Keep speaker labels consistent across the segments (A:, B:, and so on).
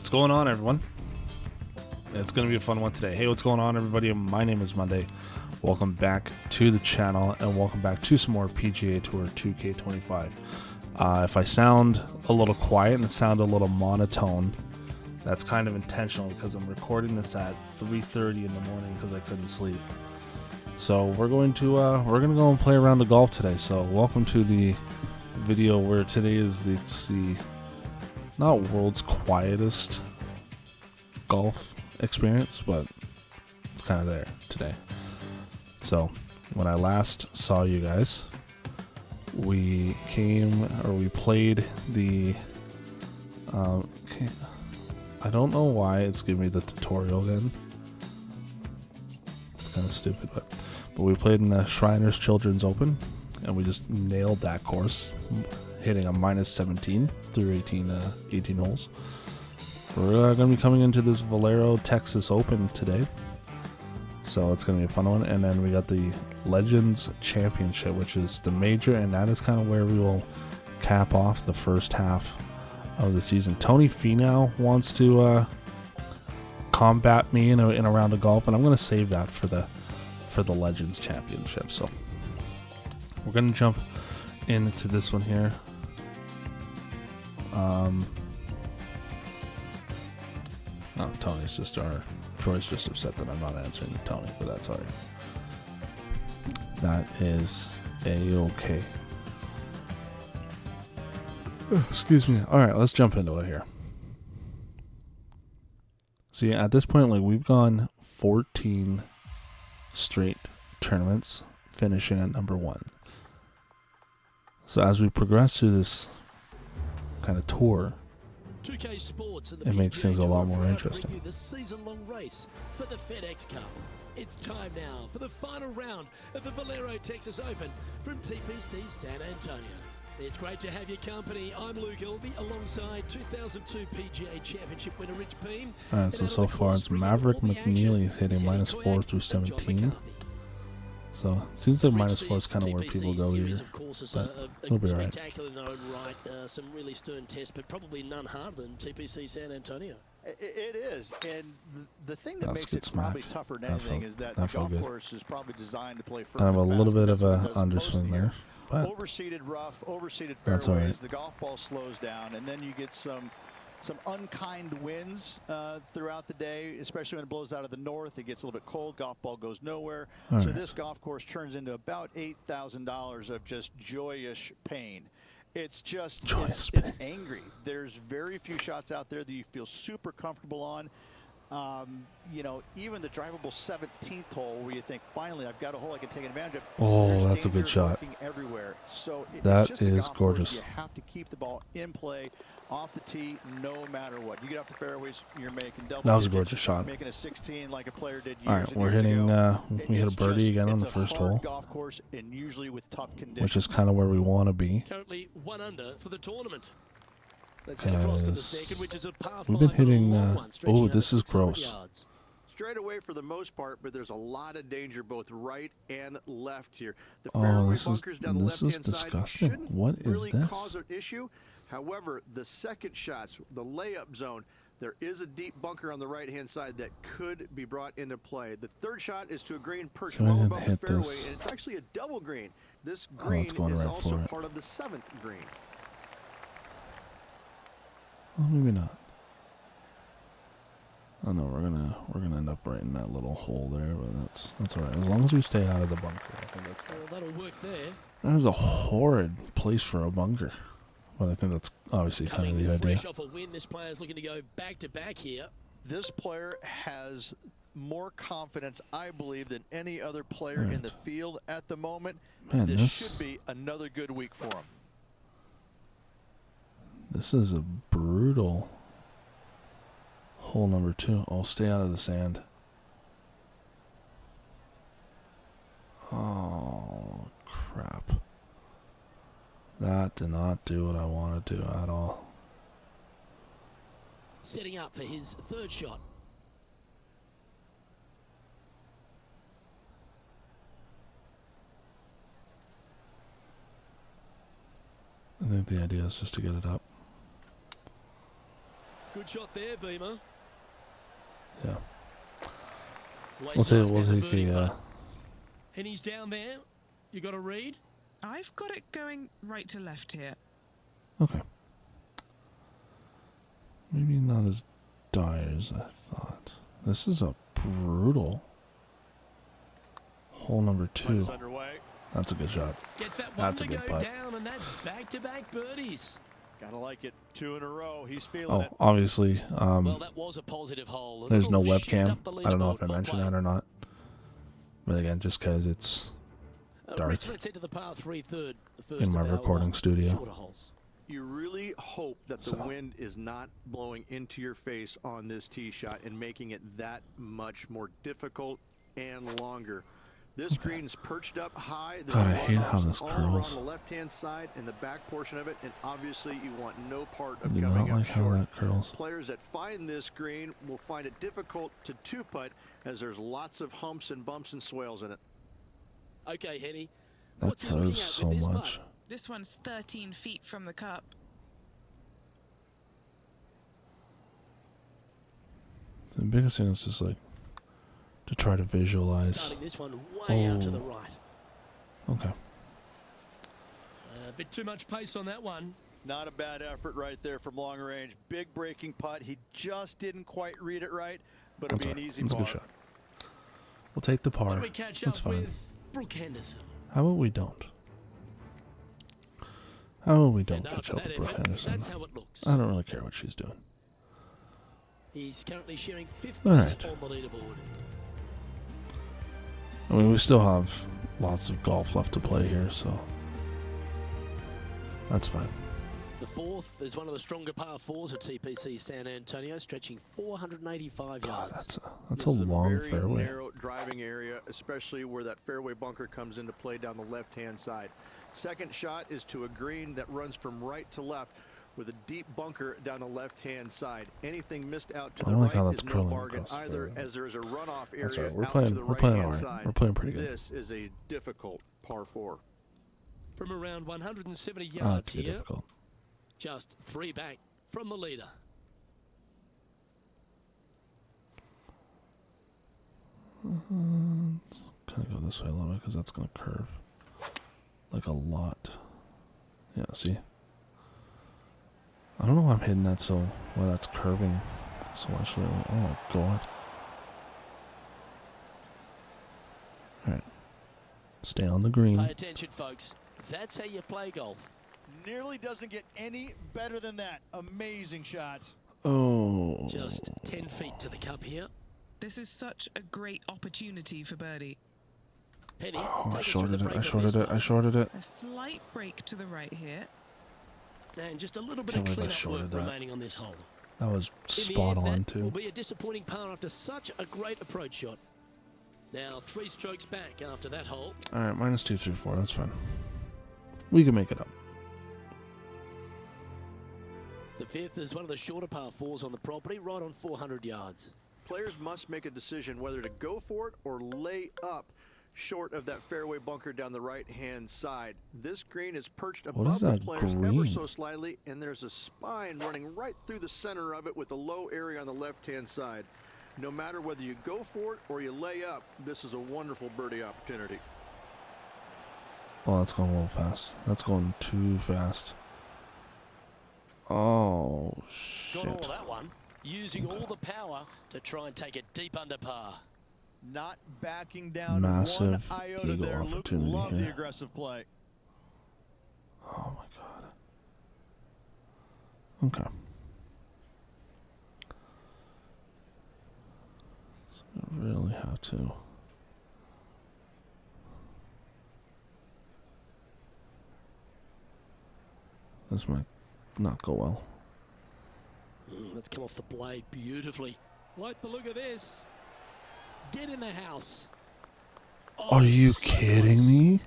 A: What's going on, everyone? It's going to be a fun one today. Hey, what's going on, everybody? My name is Monday. Welcome back to the channel, and welcome back to some more PGA Tour 2K25. If I sound a little quiet and sound a little monotone, that's kind of intentional because I'm recording this at 3:30 in the morning because I couldn't sleep. So we're going to go and play around the golf today. So welcome to the video where today is the not world's quietest golf experience, but it's kind of there today. So when I last saw you guys, we played the I don't know why it's giving me the tutorial again. It's kind of stupid, but we played in the Shriners Children's Open, and we just nailed that course, hitting a -17 through 18 holes. We're going to be coming into this Valero Texas Open today, so it's going to be a fun one. And then we got the Legends Championship, which is the major, and that is kind of where we will cap off the first half of the season. Tony Finau wants to combat me in a round of golf, and I'm going to save that for the Legends Championship. So we're going to jump into this one here. Troy's just upset that I'm not answering Tony, but that's alright. That is a-okay. Excuse me. Alright, let's jump into it here. See, at this point, we've gone 14 straight tournaments, finishing at number 1. So as we progress through this kind of tour, it makes things a lot more interesting.
B: The season-long race for the FedEx Cup. It's time now for the final round of the Valero Texas Open from TPC San Antonio. It's great to have your company. I'm Luke Elvey alongside 2002 PGA Championship winner Rich Beam.
A: Alright, so far it's Maverick McNeely is hitting -4 through 17. So it seems like -4 is kind of where people go here, but we'll be alright.
B: Spectacular in their own right, some really stern tests, but probably none harder than TPC San Antonio.
C: It is, and the thing that makes it probably tougher than anything is that the golf course is probably designed to play firm.
A: Kind of a little bit of a underswing there, but
C: overseated rough, overseated
A: that's
C: fairways.
A: right.
C: The golf ball slows down, and then you get some unkind winds throughout the day, especially when it blows out of the north. It gets a little bit cold. Golf ball goes nowhere.
A: All
C: so
A: right.
C: This golf course turns into about $8,000 of just joyous pain. It's just, it's angry. There's very few shots out there that you feel super comfortable on. Even the drivable 17th hole where you think, finally, I've got a hole I can take advantage of.
A: Oh, that's a good shot.
C: Everywhere. So
A: that is gorgeous.
C: You have to keep the ball in play off the tee no matter what. You get off the fairways, you're making double.
A: That was a gorgeous shot.
C: Making a 16 like a player did years
A: All right, we're
C: years
A: hitting.
C: ago.
A: We hit a birdie again on the first hole,
C: golf course, and usually with tough conditions.
A: which is kind of where we want to be.
B: Currently 1 under for the tournament. Let's head across to the second, which is a par 5.
A: We've been hitting. Oh, this is gross.
C: Straight away for the most part, but there's a lot of danger both right and left here. The
A: Oh,
C: fairway
A: this is
C: bunkers down the left-hand
A: disgusting.
C: side shouldn't
A: What is
C: really
A: this?
C: cause an issue. However, the second shots, the layup zone, there is a deep bunker on the right-hand side that could be brought into play. The third shot is to a green perched
A: So I
C: well
A: didn't
C: above the
A: hit
C: fairway,
A: this.
C: and it's actually a double green. This green
A: it's going
C: is
A: right
C: also
A: for it.
C: part of the 7th green.
A: Oh, maybe not. Oh no, we're gonna end up right in that little hole there, but that's all right as long as we stay out of the bunker. I think that's
B: Well, that'll work there.
A: That is a horrid place for a bunker, but I think that's obviously kind of the idea.
B: Fresh off a win, this player's looking to go back to back here.
C: This player has more confidence, I believe, than any other player in the field at the moment.
A: Man,
C: this should be another good week for him.
A: This is a brutal hole number 2. Oh, stay out of the sand. Oh, crap. That did not do what I want to do at all.
B: Setting up for his third shot.
A: I think the idea is just to get it up.
B: Good shot there, Beamer.
A: Yeah.
B: We'll take
A: the.
B: Henny's down there. You got a read?
D: I've got it going right to left here.
A: Okay. Maybe not as dire as I thought. This is a brutal hole number 2. That's a good shot.
B: Gets that one
A: That's a
B: to
A: good
B: go
A: putt.
B: down, and that's back-to-back birdies.
C: Gotta like it. 2 in a row. He's feeling it.
A: Obviously,
B: Well, that was a positive hole. A
A: there's no
B: little shift
A: webcam.
B: up the
A: I don't know if I
B: leaderboard,
A: mentioned
B: well
A: that or not. But again, just because it's dark
B: Rich, let's head to the par 3 third. The first
A: in my
B: of our,
A: recording studio.
B: shorter holes.
C: You really hope that the wind is not blowing into your face on this tee shot and making it that much more difficult and longer. This green's perched up high.
A: God, I hate how this
C: all around
A: curls.
C: the left-hand side and the back portion of it, and obviously you want no part of
A: I do
C: coming
A: not
C: up
A: like how
C: short.
A: that curls.
C: Players that find this green will find it difficult to two-putt as there's lots of humps and bumps and swales in it.
B: Okay, Henny.
A: That
B: What's he looking
A: curves
B: at
A: so
B: with this
A: much.
B: putt?
D: This one's 13 feet from the cup.
A: The biggest thing is just like to try to visualize.
B: Starting this one way out to the right.
A: Okay.
B: A bit too much pace on that one.
C: Not a bad effort right there from long range. Big breaking putt. He just didn't quite read it right, but it'll be an easy
A: That's a
C: par.
A: good shot. We'll take the
B: Why
A: par.
B: don't we catch
A: That's
B: up
A: fine.
B: with Brooke Henderson?
A: How about we don't? How about we don't
B: And
A: catch
B: after
A: up
B: that
A: with Brooke
B: effort,
A: Henderson?
B: that's how it looks.
A: I don't really care what she's doing.
B: He's currently sharing 5th
A: All
B: place
A: right.
B: on the leaderboard.
A: I mean, we still have lots of golf left to play here, so that's fine.
B: The 4th is one of the stronger par 4s at TPC San Antonio, stretching 485
A: God,
B: yards.
A: that's
C: This
A: a
C: is
A: long
C: very
A: fairway.
C: narrow driving area, especially where that fairway bunker comes into play down the left-hand side. Second shot is to a green that runs from right to left with a deep bunker down the left-hand side. Anything missed out to
A: I
C: the
A: don't like how
C: right
A: that's
C: is no
A: curling
C: bargain
A: across the
C: either,
A: fairway.
C: as there is a runoff
A: That's
C: area
A: right. We're
C: out
A: playing.
C: to the
A: We're playing
C: right-hand
A: all right.
C: side.
A: We're playing pretty good.
C: This is a difficult par 4.
B: From around 170
A: Oh,
B: yards
A: it's too
B: here,
A: difficult.
B: just 3 back from the leader.
A: Kind of go this way a little bit because that's going to curve like a lot. Yeah, see? I don't know why I'm hitting that so why that's curving so much lately. Oh my god. Alright. Stay on the green.
B: Pay attention, folks. That's how you play golf.
C: Nearly doesn't get any better than that. Amazing shot.
A: Oh.
B: Just 10 feet to the cup here.
D: This is such a great opportunity for birdie.
B: Penny,
A: Oh, I
B: take us through the
A: shorted it.
B: break
A: I
B: on
A: shorted
B: this
A: it. I
B: one.
A: shorted it.
D: A slight break to the right here.
B: And just a little bit
A: Can't
B: of
A: believe I
B: clean-up work
A: shorted that.
B: remaining on this hole.
A: That was
B: In the
A: spot
B: end,
A: on
B: that will
A: too.
B: be a disappointing par after such a great approach shot. Now 3 strokes back after that hole.
A: Alright, minus 2 through 4. That's fine. We can make it up.
B: The 5th is one of the shorter par 4s on the property, right on 400 yards.
C: Players must make a decision whether to go for it or lay up short of that fairway bunker down the right-hand side. This green is perched
A: What
C: above
A: is
C: the
A: that
C: players ever
A: green?
C: so slightly, and there's a spine running right through the center of it with a low area on the left-hand side. No matter whether you go for it or you lay up, this is a wonderful birdie opportunity.
A: Oh, that's going a little fast. That's going too fast. Oh,
B: Got
A: shit.
B: all of that one, using all the power to try and take it deep under par.
C: Not backing down
A: Massive
C: one iota
A: eagle
C: there. Luke,
A: opportunity
C: love
A: here.
C: the aggressive play.
A: Oh my god. Okay. So I really have to. This might not go well.
B: Let's come off the blade beautifully. Like the look of this. Get in the house. Oh,
A: Are you
B: so
A: kidding
B: close.
A: me?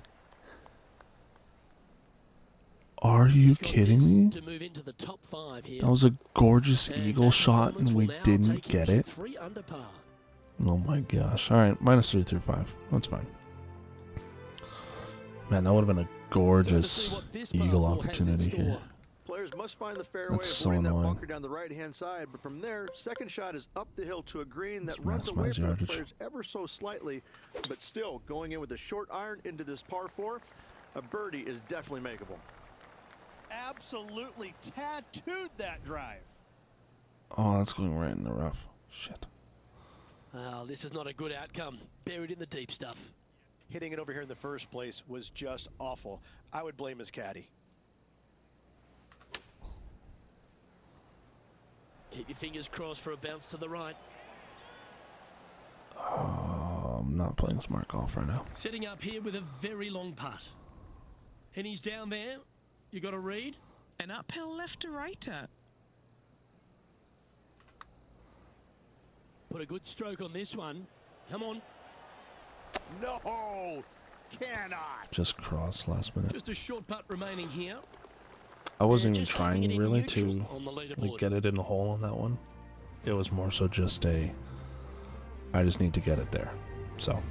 A: Are you
B: He's got
A: kidding
B: this
A: me?
B: to move into the top 5 here.
A: That was a gorgeous
B: And
A: eagle
B: that
A: shot
B: performance
A: and
B: will
A: we
B: now
A: didn't
B: take him
A: get
B: to
A: it.
B: 3 under par.
A: Oh my gosh. Alright, minus 3 through 5. That's fine. Man, that would have been a
B: Time to
A: gorgeous
B: see what this par
A: eagle
B: 4 has in
A: opportunity here.
B: store.
C: Players must find the fairway,
A: That's so
C: avoiding that
A: annoying.
C: bunker down the right-hand side. But from there, second shot is up the hill to a green that
A: Let's
C: runs away
A: maximize
C: from the
A: yardage.
C: players ever so slightly. But still, going in with a short iron into this par 4, a birdie is definitely makeable.
E: Absolutely tattooed that drive.
A: Oh, that's going right in the rough. Shit.
B: Well, this is not a good outcome. Buried in the deep stuff.
E: Hitting it over here in the first place was just awful. I would blame his caddy.
B: Keep your fingers crossed for a bounce to the right.
A: I'm not playing smart golf right now.
B: Setting up here with a very long putt. And he's down there. You got to read.
D: An uphill left to righter.
B: Put a good stroke on this one. Come on.
E: No, cannot.
A: Just cross last minute.
B: Just a short putt remaining here.
A: I wasn't even
B: Just keeping
A: trying
B: it in
A: really
B: neutral
A: to
B: on the leaderboard.
A: like get it in the hole on that one. It was more so just I just need to get it there. So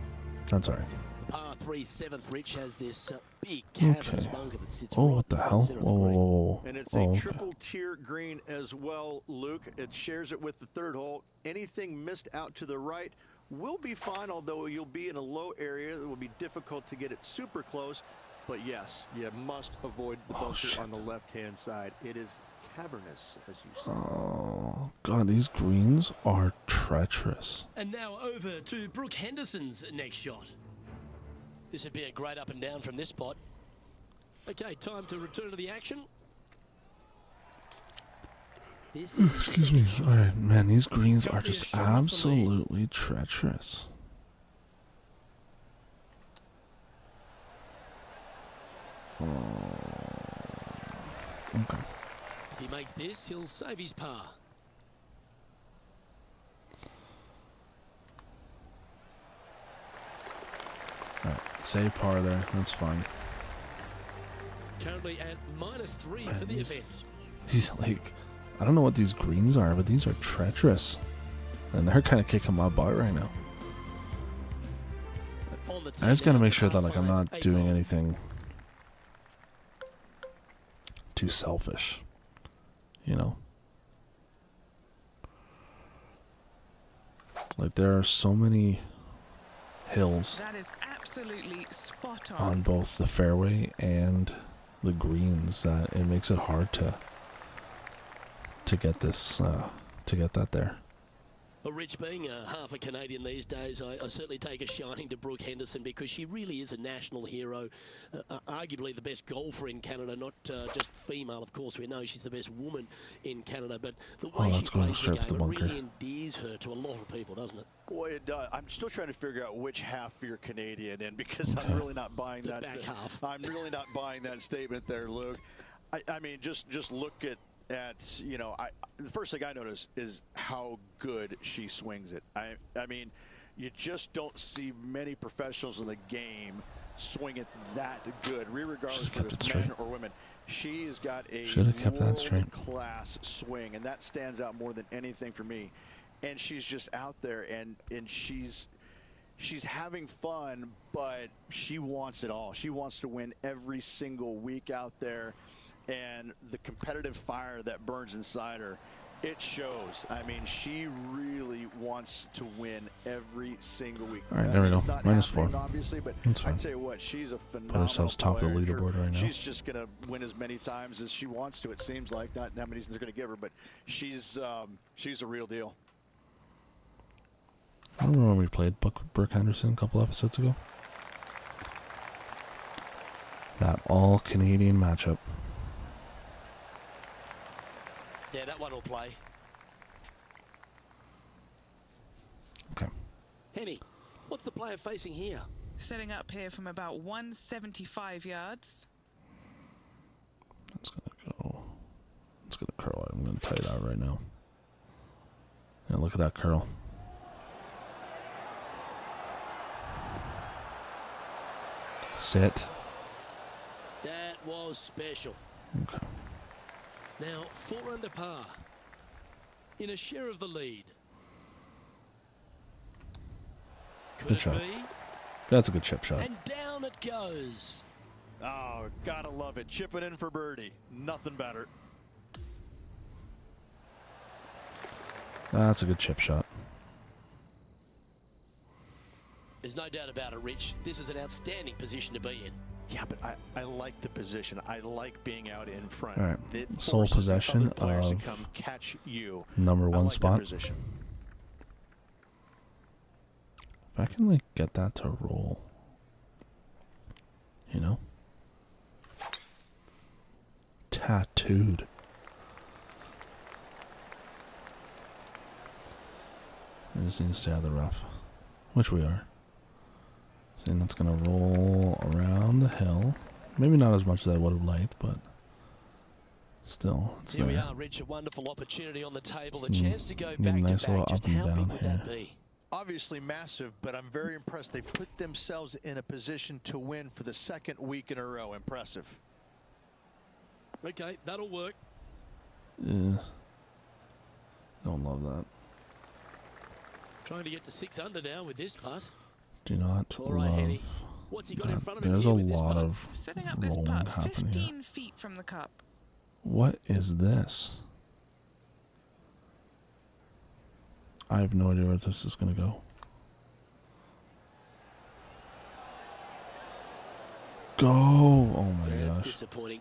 A: that's all right.
B: Par 3 7th, Rich has this big cavernous
A: Okay.
B: bunker that sits
A: Oh,
B: right
A: what the
B: in front
A: hell?
B: center of the
A: Whoa, whoa,
B: green.
A: whoa, whoa.
C: And it's
A: Oh,
C: a
A: okay.
C: triple tier green as well, Luke. It shares it with the third hole. Anything missed out to the right will be fine, although you'll be in a low area that will be difficult to get it super close. But yes, you must avoid the bunker
A: shit.
C: on the left-hand side. It is cavernous, as you said.
A: Oh god, these greens are treacherous.
B: And now over to Brooke Henderson's next shot. This would be a great up and down from this spot. Okay, time to return to the action. This is his
A: Excuse me.
B: second
A: All
B: shot.
A: right, man, these greens are
B: Goalie is
A: just
B: short off the lead.
A: absolutely treacherous. Okay.
B: If he makes this, he'll save his par.
A: All right, save par there. That's fine.
B: Currently at -3
A: Man,
B: for the
A: these-
B: event.
A: These I don't know what these greens are, but these are treacherous, and they're kind of kicking my butt right now.
B: On the
A: I just gotta
B: tee
A: make
B: now,
A: sure that
B: par
A: like I'm
B: 5,
A: not
B: eighth
A: doing
B: hole.
A: anything too selfish, you know. Like there are so many hills
D: That is absolutely spot on.
A: on both the fairway and the greens that it makes it hard to get this to get that there.
B: Well, Rich, being half a Canadian these days, I certainly take a shining to Brooke Henderson because she really is a national hero, arguably the best golfer in Canada, not just female, of course. We know she's the best woman in Canada, but the way she
A: that's going
B: plays the
A: straight for
B: game,
A: the
B: it
A: bunker.
B: really endears her to a lot of people, doesn't it?
E: Boy, it does. I'm still trying to figure out which half you're Canadian in because I'm really not buying
B: The
E: that.
B: back half.
E: I'm really not buying that statement there, Luke. I mean, just look at you know, the first thing I notice is how good she swings it. I mean, you just don't see many professionals in the game swing it that good, regardless
A: Should've kept
E: if
A: it
E: it's men
A: straight.
E: or women. She's got a
A: Should've kept that straight.
E: world-class swing, and that stands out more than anything for me. And she's just out there, and she's having fun, but she wants it all. She wants to win every single week out there, and the competitive fire that burns inside her, it shows. I mean, she really wants to win every single week.
A: All right, there we go.
E: It's not
A: -4.
E: happening, obviously, but
A: That's fine.
E: I'd say what, she's a phenomenal
A: ourselves top of the
E: player.
A: leaderboard right now.
E: She's just going to win as many times as she wants to, it seems like. Not how many they're going to give her, but she's a real deal.
A: I remember when we played Brooke Henderson a couple episodes ago. That all Canadian matchup.
B: Yeah, that one will play.
A: Okay.
B: Henny, what's the player facing here?
D: Setting up here from about 175 yards.
A: That's gonna go. It's gonna curl. I'm gonna tell you that right now. Yeah, look at that curl. Sit.
B: That was special.
A: Okay.
B: Now, 4 under par. In a share of the lead. Could
A: Good
B: it
A: shot.
B: be?
A: That's a good chip shot.
B: And down it goes.
E: Oh, gotta love it. Chipping in for birdie. Nothing better.
A: That's a good chip shot.
B: There's no doubt about it, Rich. This is an outstanding position to be in.
E: Yeah, but I like the position. I like being out in front.
A: All right.
E: It
A: Sole
E: forces
A: possession
E: other players to
A: of
E: come catch you.
A: number
E: I
A: one
E: like that
A: spot.
E: position.
A: If I can like get that to roll, you know, tattooed. I just need to stay out of the rough, which we are. And that's gonna roll around the hill. Maybe not as much as I would have liked, but still, it's
B: Here we
A: there.
B: are, Rich. A wonderful opportunity on the table. The chance to go
A: Need a
B: back
A: nice
B: to
A: little
B: back. Just
A: up and
B: how big
A: down
B: would that
A: here.
B: be?
E: Obviously massive, but I'm very impressed. They've put themselves in a position to win for the second week in a row. Impressive.
B: Okay, that'll work.
A: Yeah. Don't love that.
B: Trying to get to 6 under now with this putt.
A: Do not
B: All right,
A: love
B: Henny. What's he got in
A: that.
B: front of him
A: There's
B: here
A: a
B: with this
A: lot
B: putt?
A: of
D: Setting up this
A: rolling
D: putt
A: happening
D: 15
A: here.
D: feet from the cup.
A: What is this? I have no idea where this is going to go. Go! Oh my
B: That's
A: gosh.
B: disappointing.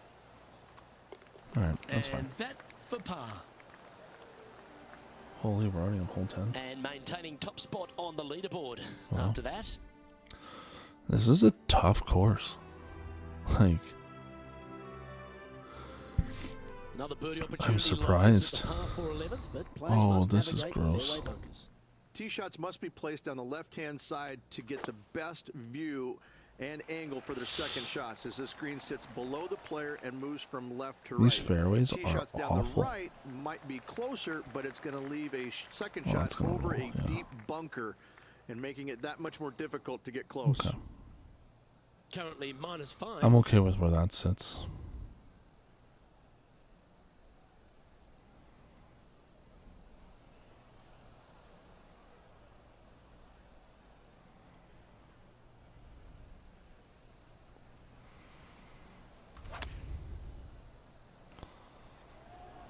A: Alright, that's
B: And
A: fine.
B: that for par.
A: Holy, we're already on hole 10.
B: And maintaining top spot on the leaderboard.
A: Wow.
B: After that,
A: This is a tough course. Like,
B: another birdie opportunity.
A: surprised.
B: lies at the par 4 11th, but players
A: Oh,
B: must
A: this is
B: navigate the
A: gross.
B: fairway bunkers.
C: Tee shots must be placed on the left-hand side to get the best view and angle for their second shots as this green sits below the player and moves from left to right.
A: these fairways
C: Tee
A: are
C: shots down
A: awful.
C: the right might be closer, but it's going to leave a second
A: Oh,
C: shot
A: it's gonna
C: over
A: roll,
C: a
A: yeah.
C: deep bunker and making it that much more difficult to get close.
A: Okay.
B: Currently -5.
A: I'm okay with where that sits.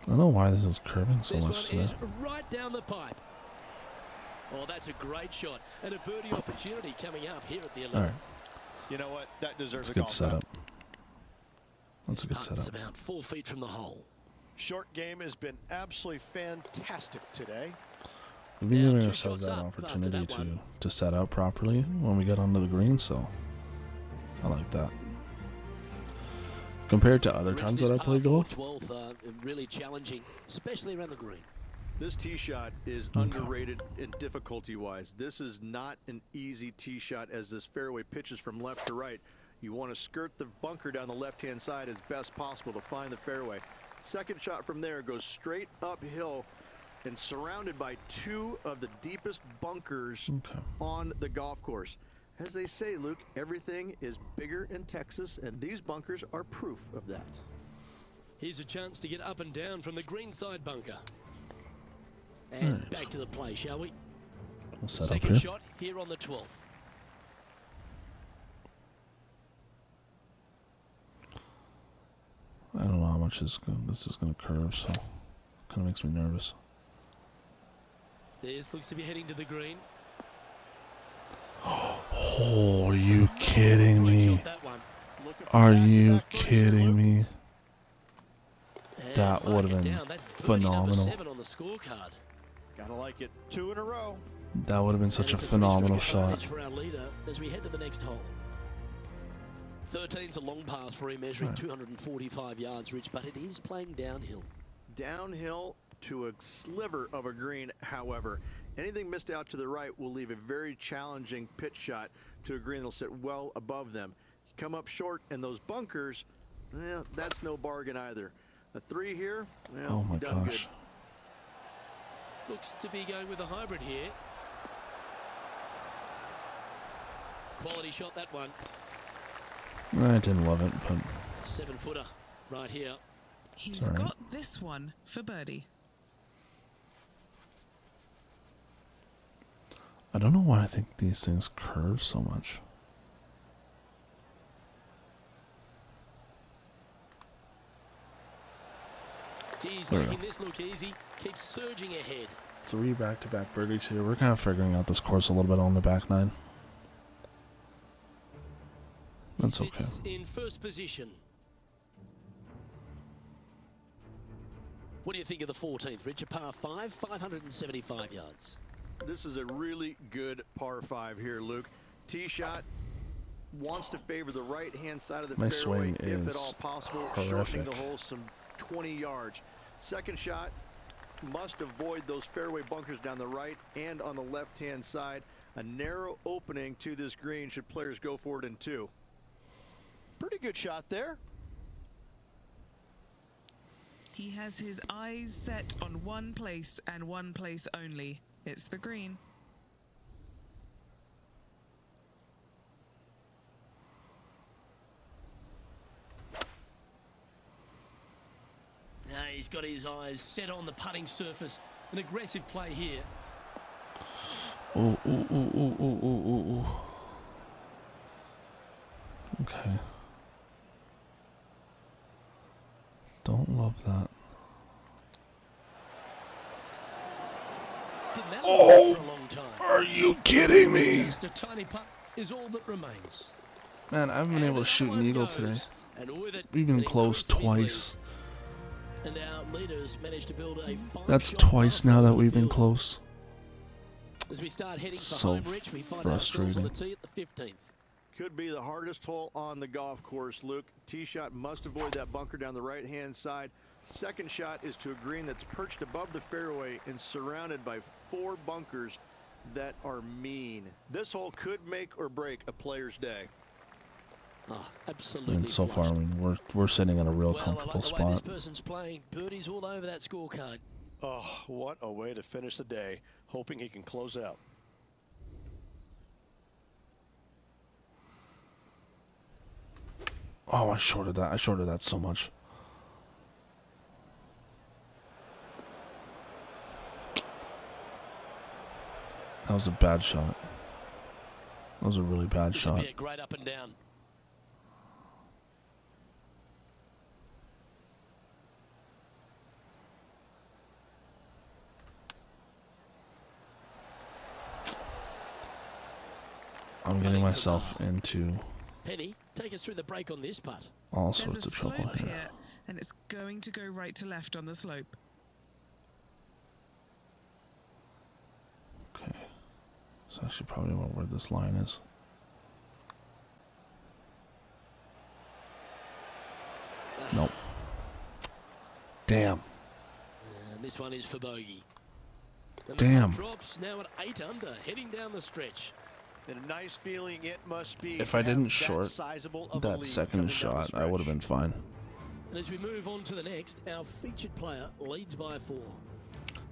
A: I don't know why this is curving so
B: This
A: much
B: one
A: today.
B: is right down the pipe. Oh, that's a great shot. And a birdie opportunity coming up here at the 11th.
A: All right,
E: You know what? That deserves
A: that's a
E: a
A: good
E: golf
A: setup.
E: clap.
A: That's a good
B: Putt's
A: setup.
B: about 4 feet from the hole.
E: Short game has been absolutely fantastic today.
A: We've been
B: Now,
A: giving
B: 2
A: ourselves
B: shots
A: that
B: up after
A: opportunity
B: that one.
A: to set out properly when we get onto the green, so I like that. Compared to other
B: Rich,
A: times
B: this
A: that I
B: par
A: play
B: 4
A: golf,
B: 12th, really challenging, especially around the green.
C: This tee shot is underrated in difficulty-wise. This is not an easy tee shot as this fairway pitches from left to right. You want to skirt the bunker down the left-hand side as best possible to find the fairway. Second shot from there goes straight uphill and surrounded by 2 of the deepest bunkers
A: okay.
C: on the golf course. As they say, Luke, everything is bigger in Texas, and these bunkers are proof of that.
B: Here's a chance to get up and down from the green side bunker. And
A: Right.
B: back to the play, shall we?
A: We'll set up
B: Second
A: here.
B: shot here on the 12th.
A: I don't know how much this is going to curve, so kind of makes me nervous.
B: This looks to be heading to the green.
A: Oh, are you kidding
B: Great
A: me?
B: shot, that one.
C: Looking for
A: Are
C: back-to-back
A: you
C: birdies here,
A: kidding
C: Luke.
A: me?
B: And
A: That
B: mark
A: would've
B: it
A: been
B: down. That's birdie number
A: phenomenal.
B: 7 on the scorecard.
E: Gotta like it. 2 in a row.
A: That would have been such a
B: And it's
A: phenomenal
B: three-stroke advantage
A: shot.
B: for our leader as we head to the next hole. 13's a long pass for him, measuring
A: Right.
B: 245 yards, Rich, but it is playing downhill.
C: Downhill to a sliver of a green, however. Anything missed out to the right will leave a very challenging pitch shot to a green that'll sit well above them. You come up short, and those bunkers, that's no bargain either. A 3 here, well,
A: Oh my
C: done
A: gosh.
C: good.
B: Looks to be going with a hybrid here. Quality shot, that one.
A: I didn't love it, but
B: 7-footer right here.
D: He's
A: Alright.
D: got this one for birdie.
A: I don't know why I think these things curve so much.
B: Geez,
A: There we
B: making
A: go.
B: this look easy. Keeps surging ahead.
A: 3 back-to-back birdies here. We're kind of figuring out this course a little bit on the back nine. That's okay.
B: Sits in first position. What do you think of the 14th, Rich? A par 5, 575 yards.
C: This is a really good par 5 here, Luke. Tee shot wants to favor the right-hand side of the
A: My
C: fairway
A: swing
C: if at
A: is
C: all possible,
A: horrific.
C: shortening the hole some 20 yards. Second shot must avoid those fairway bunkers down the right and on the left-hand side. A narrow opening to this green should players go for it in 2.
E: Pretty good shot there.
D: He has his eyes set on one place and one place only. It's the green.
B: Now he's got his eyes set on the putting surface. An aggressive play here.
A: Ooh, ooh, ooh, ooh, ooh, ooh, ooh, ooh. Okay. Don't love that.
B: Didn't that
A: Oh,
B: look for a long time?
A: Are you kidding me?
B: Just a tiny putt is all that remains.
A: Man, I haven't been able to shoot an eagle today.
B: And with it,
A: We've been
B: an
A: close
B: increase in his
A: twice.
B: lead. And our leaders managed to build a
A: That's
B: five-shot
A: twice now
B: par
A: that
B: four
A: we've been
B: field.
A: close.
B: As we start heading for
A: So
B: home, Rich, we find ourselves on the tee at the 15th.
C: Could be the hardest hole on the golf course, Luke. Tee shot must avoid that bunker down the right-hand side. Second shot is to a green that's perched above the fairway and surrounded by 4 bunkers that are mean. This hole could make or break a player's day.
B: Oh, absolutely.
A: And so far, I
B: flushed.
A: mean, we're sitting in a real
B: Well, I
A: comfortable
B: like the way this
A: spot.
B: person's playing. Birdies all over that scorecard.
F: Oh, what a way to finish the day, hoping he can close out.
A: Oh, I shorted that. I shorted that so much. That was a bad shot. That was a really bad
B: This will
A: shot.
B: be a great up and down.
A: I'm getting myself into
B: Penny, take us through the break on this putt.
A: all
D: There's
A: sorts
D: a
A: of trouble
D: slope
A: here.
D: here, and it's going to go right to left on the slope.
A: Okay. So I should probably know where this line is. Nope. Damn.
B: And this one is for bogey. And
A: Damn.
B: The putt drops now at 8 under, heading down the stretch.
F: And a nice feeling it must be.
A: If
F: to
A: I
F: have
A: didn't
F: that
A: short
F: sizable of a
A: that
F: lead
A: second
F: coming down the
A: shot, I would have been
F: stretch.
A: fine.
B: And as we move on to the next, our featured player leads by 4.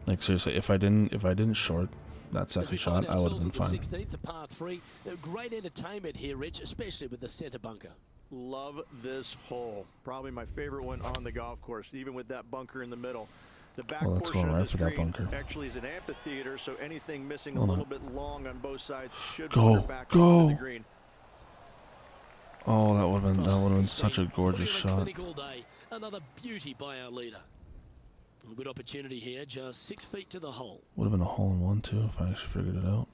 A: Like seriously, if I didn't short that
B: As we
A: second
B: find
A: shot, I would have
B: ourselves
A: been
B: at the
A: fine.
B: 16th, the par 3. Great entertainment here, Rich, especially with the centre bunker.
C: Love this hole. Probably my favorite one on the golf course, even with that bunker in the middle. The back
A: Oh, that's
C: portion
A: going
C: of
A: right
C: this
A: for that
C: green
A: bunker.
C: actually is an amphitheater, so anything missing
A: Hold
C: a
A: on.
C: little bit long on both sides should
A: Go,
C: water back
A: go.
C: onto the green.
A: Oh, that would have been
B: He's
A: such a
B: been
A: gorgeous
B: putting in a
A: shot.
B: clinic all day. Another beauty by our leader. A good opportunity here, just 6 feet to the hole.
A: Would have been a hole in one too if I actually figured it out.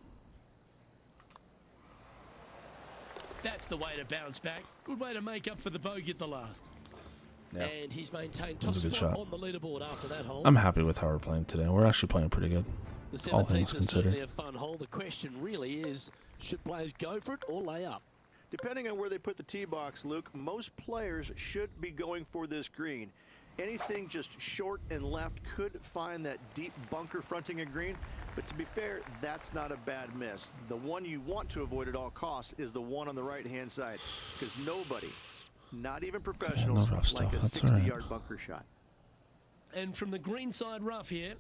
B: That's the way to bounce back. Good way to make up for the bogey at the last.
A: Yeah.
B: And he's maintained
A: That
B: top
A: was a good
B: spot
A: shot.
B: on the leaderboard after that hole.
A: I'm happy with how we're playing today. We're actually playing pretty good.
B: The
A: all things
B: 17th is certainly
A: considered.
B: a fun hole. The question really is, should players go for it or lay up?
C: Depending on where they put the tee box, Luke, most players should be going for this green. Anything just short and left could find that deep bunker fronting a green, but to be fair, that's not a bad miss. The one you want to avoid at all costs is the one on the right-hand side, because nobody, not even professionals,
A: no rough
C: like a
A: stuff. That's all right.
C: 60-yard bunker shot.
B: And from the green side rough here,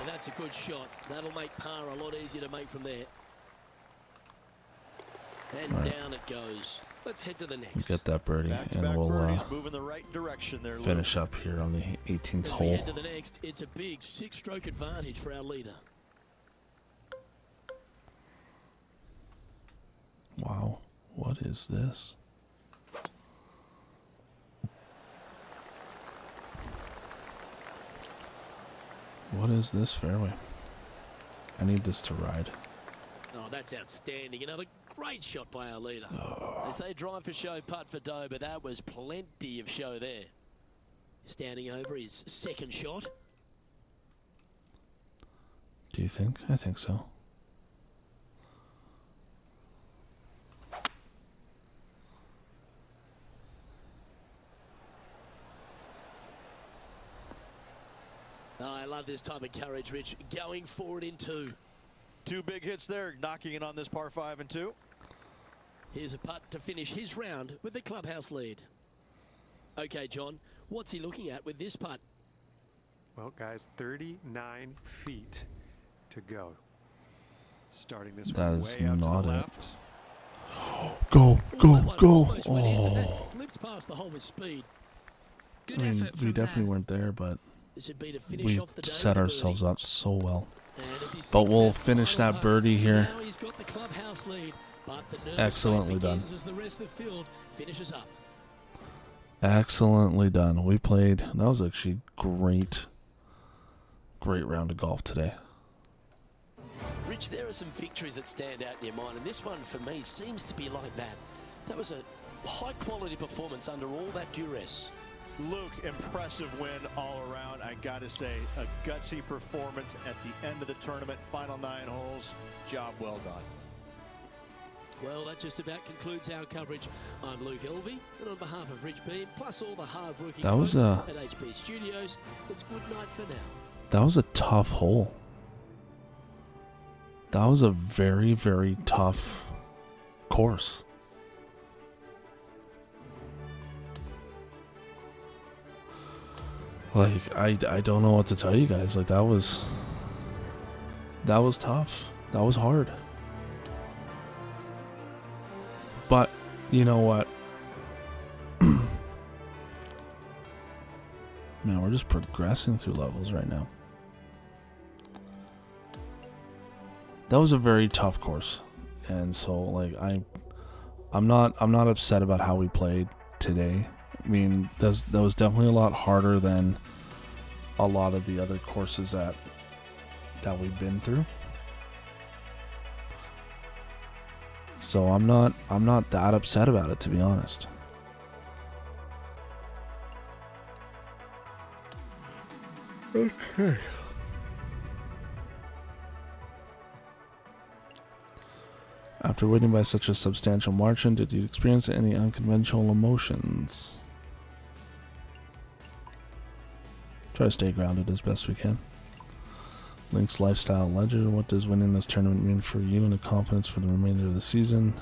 B: that's a good shot. That'll make par a lot easier to make from there. And
A: All right.
B: down it goes. Let's head to the
A: Let's
B: next.
A: get that birdie,
F: Back-to-back
A: and we'll
F: birdies moving the right direction there, Luke.
A: finish up here on the 18th
B: As we
A: hole.
B: head to the next, it's a big 6-stroke advantage for our leader.
A: Wow, what is this? What is this fairway? I need this to ride.
B: Oh, that's outstanding. Another great shot by our leader. As they drive for show, putt for dough, but that was plenty of show there. Standing over his second shot.
A: Do you think? I think so.
B: Oh, I love this type of courage, Rich. Going forward in two.
C: Two big hits there, knocking it on this par 5 and 2.
B: Here's a putt to finish his round with the clubhouse lead. Okay, John, what's he looking at with this putt?
G: Well, guys, 39 feet to go. Starting this
A: That
G: one
A: is
G: way out to
A: not
G: the
A: it.
G: left.
A: Go,
B: Oh,
A: go,
B: that one
A: go.
B: almost went in, but that
A: Oh.
B: slips past the hole with speed.
D: Good
A: I mean,
D: effort
A: we
D: from
A: definitely
D: there.
A: weren't there, but
B: This would be to finish
A: we
B: off the day
A: set
B: with a
A: ourselves
B: birdie.
A: up so well.
B: And as he
A: But
B: sinks
A: we'll
B: that
A: finish
B: final
A: that
B: putt,
A: birdie here.
B: Now he's got the clubhouse lead, but the nervous
A: Excellently
B: fight
A: done.
B: begins as the rest of the field finishes up.
A: Excellently done. We played. That was actually great round of golf today.
B: Rich, there are some victories that stand out in your mind, and this one for me seems to be like that. That was a high-quality performance under all that duress.
C: Luke, impressive win all around. I got to say, a gutsy performance at the end of the tournament. Final 9 holes. Job well done.
B: Well, that just about concludes our coverage. I'm Luke Elvey, and on behalf of Rich Beam, plus all the hard-working
A: That was
B: folks at HB Studios, it's good night for now.
A: That was a tough hole. That was a very, very tough course. Like, I don't know what to tell you guys. Like, that was tough. That was hard. But, you know what? Man, we're just progressing through levels right now. That was a very tough course. And so, like, I'm not upset about how we played today. I mean, that was definitely a lot harder than a lot of the other courses that we've been through. So I'm not that upset about it, to be honest. Okay. After winning by such a substantial margin, did you experience any unconventional emotions? Try to stay grounded as best we can. Link's lifestyle legend. What does winning this tournament mean for you and the confidence for the remainder of the season?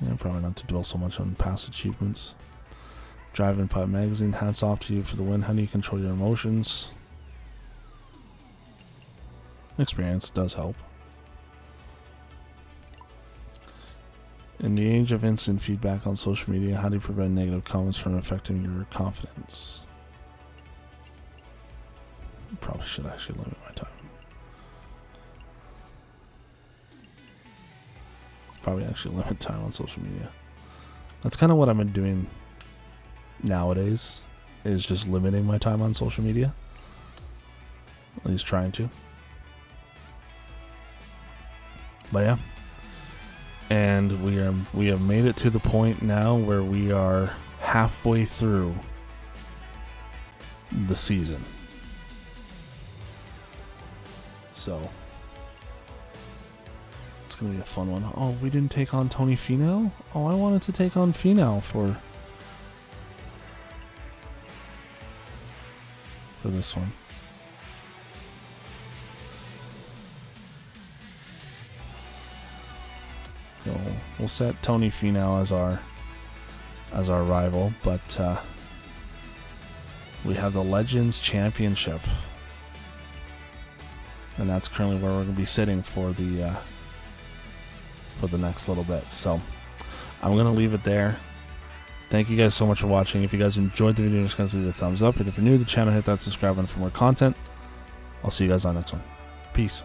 A: Yeah, probably not to dwell so much on past achievements. Drive and Putt Magazine. Hats off to you for the win. How do you control your emotions? Experience does help. In the age of instant feedback on social media, how do you prevent negative comments from affecting your confidence? Probably should actually limit my time. Probably actually limit time on social media. That's kind of what I've been doing nowadays, is just limiting my time on social media. At least trying to. But yeah. And we have made it to the point now where we are halfway through the season. So it's gonna be a fun one. Oh, we didn't take on Tony Finau? Oh, I wanted to take on Finau for this one. So we'll set Tony Finau as our rival, but we have the Legends Championship, and that's currently where we're going to be sitting for the next little bit. So I'm going to leave it there. Thank you guys so much for watching. If you guys enjoyed the video, just leave a thumbs up, and if you're new to the channel, hit that subscribe button for more content. I'll see you guys on the next one. Peace.